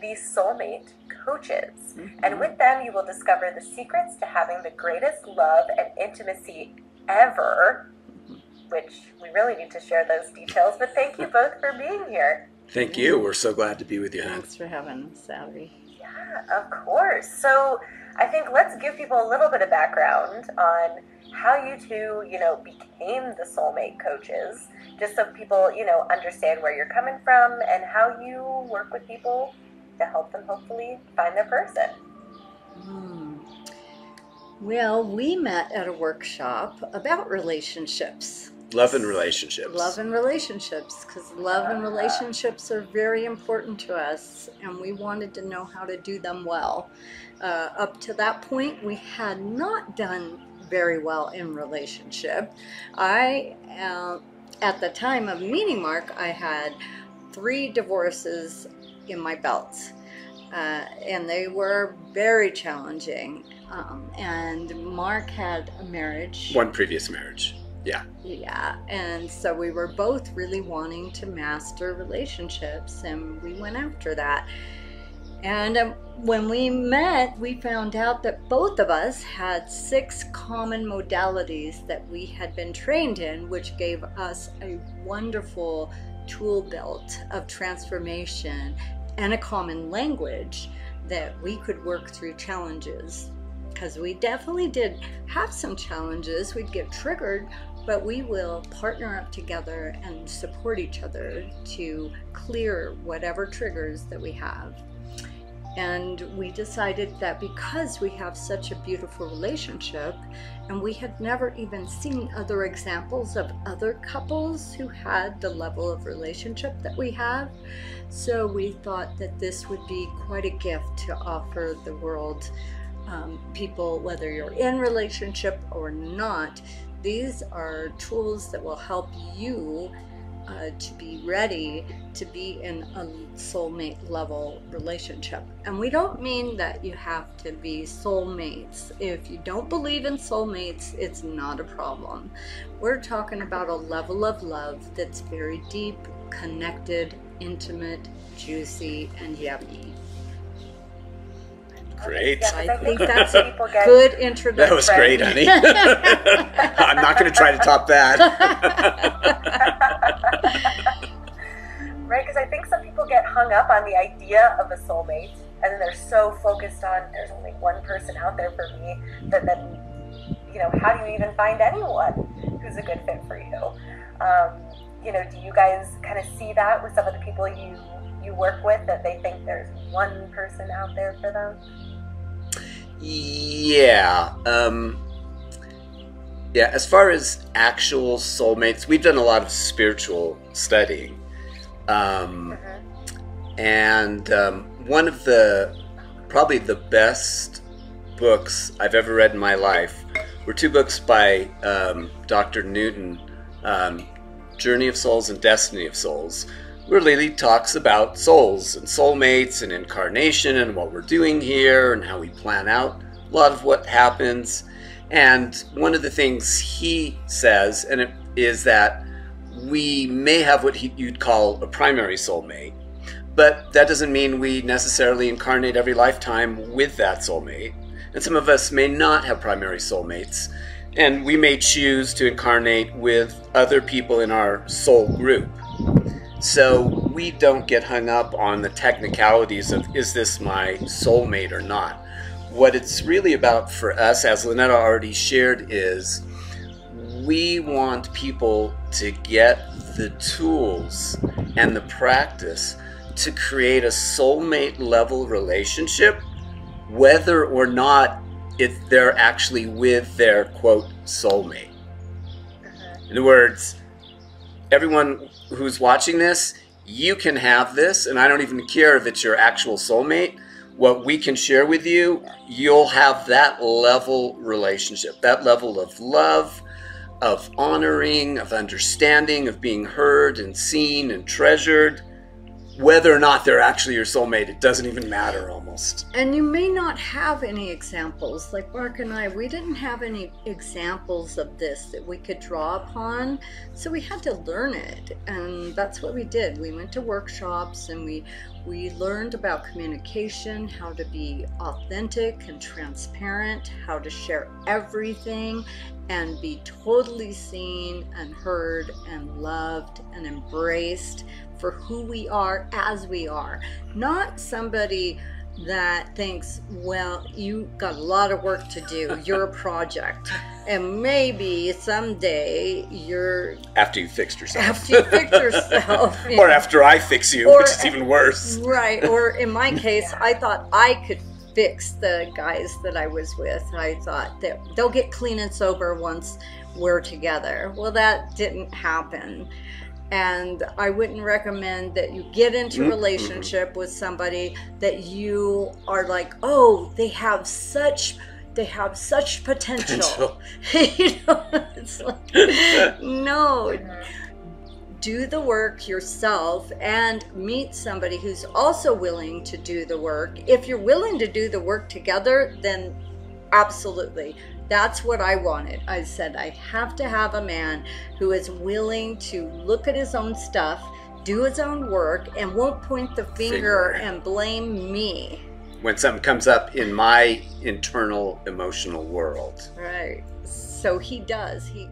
the Soulmate Coaches. And with them, you will discover the secrets to having the greatest love and intimacy ever, which we really need to share those details. But thank you both for being here. Thank you. We're so glad to be with you, hon. Thanks for having us, Avery. Yeah, of course. So I think let's give people a little bit of background on how you two, became the Soulmate Coaches, just so people, understand where you're coming from and how you work with people to help them hopefully find their person. Well, we met at a workshop about relationships. Love and relationships. Love and relationships, because love and relationships are very important to us, and we wanted to know how to do them well. Up to that point, we had not done very well in relationship. At the time of meeting Mark, I had 3 divorces in my belt, and they were very challenging. And Mark had a marriage. One previous marriage. Yeah. Yeah, and so we were both really wanting to master relationships, and we went after that. And when we met, we found out that both of us had 6 common modalities that we had been trained in, which gave us a wonderful tool belt of transformation and a common language that we could work through challenges. Because we definitely did have some challenges. We'd get triggered, but we will partner up together and support each other to clear whatever triggers that we have. And we decided that because we have such a beautiful relationship, and we had never even seen other examples of other couples who had the level of relationship that we have, so we thought that this would be quite a gift to offer the world. People, whether you're in relationship or not, these are tools that will help you to be ready to be in a soulmate level relationship. And we don't mean that you have to be soulmates. If you don't believe in soulmates, it's not a problem. We're talking about a level of love that's very deep, connected, intimate, juicy, and yummy. Great. Yeah, I think that's a good introduction. That was great, honey. I'm not going to try to top that. Right, because I think some people get hung up on the idea of a soulmate, and then they're so focused on there's only one person out there for me, that then, how do you even find anyone who's a good fit for you? Do you guys kind of see that with some of the people you work with, that they think there's one person out there for them? Yeah. As far as actual soulmates, we've done a lot of spiritual studying. And one of probably the best books I've ever read in my life were 2 books by Dr. Newton, Journey of Souls and Destiny of Souls, where Lily talks about souls and soulmates and incarnation and what we're doing here and how we plan out a lot of what happens. And one of the things he says, and it is that we may have what you'd call a primary soulmate, but that doesn't mean we necessarily incarnate every lifetime with that soulmate. And some of us may not have primary soulmates, and we may choose to incarnate with other people in our soul group. So we don't get hung up on the technicalities of, is this my soulmate or not? What it's really about for us, as Lynetta already shared, is we want people to get the tools and the practice to create a soulmate level relationship, whether or not they're actually with their quote soulmate. In other words, everyone who's watching this, you can have this, and I don't even care if it's your actual soulmate. What we can share with you, you'll have that level relationship, that level of love, of honoring, of understanding, of being heard and seen and treasured. Whether or not they're actually your soulmate, it doesn't even matter almost. And you may not have any examples. Like Mark and I, we didn't have any examples of this that we could draw upon, so we had to learn it, and that's what we did. We went to workshops and we We learned about communication, how to be authentic and transparent, how to share everything and be totally seen and heard and loved and embraced for who we are as we are. Not somebody that thinks, well, you got a lot of work to do, you're a project, and maybe someday you're after you fixed yourself. After you fix yourself. Or after I fix you, which is even worse. Right. Or in my case, I thought I could fix the guys that I was with. I thought that they'll get clean and sober once we're together. Well, that didn't happen. And I wouldn't recommend that you get into a relationship with somebody that you are like, oh, they have such potential. You know, it's like, no. Do the work yourself and meet somebody who's also willing to do the work. If you're willing to do the work together, then absolutely. That's what I wanted. I said, I have to have a man who is willing to look at his own stuff, do his own work, and won't point the finger and blame me when something comes up in my internal emotional world. Right. So he does. He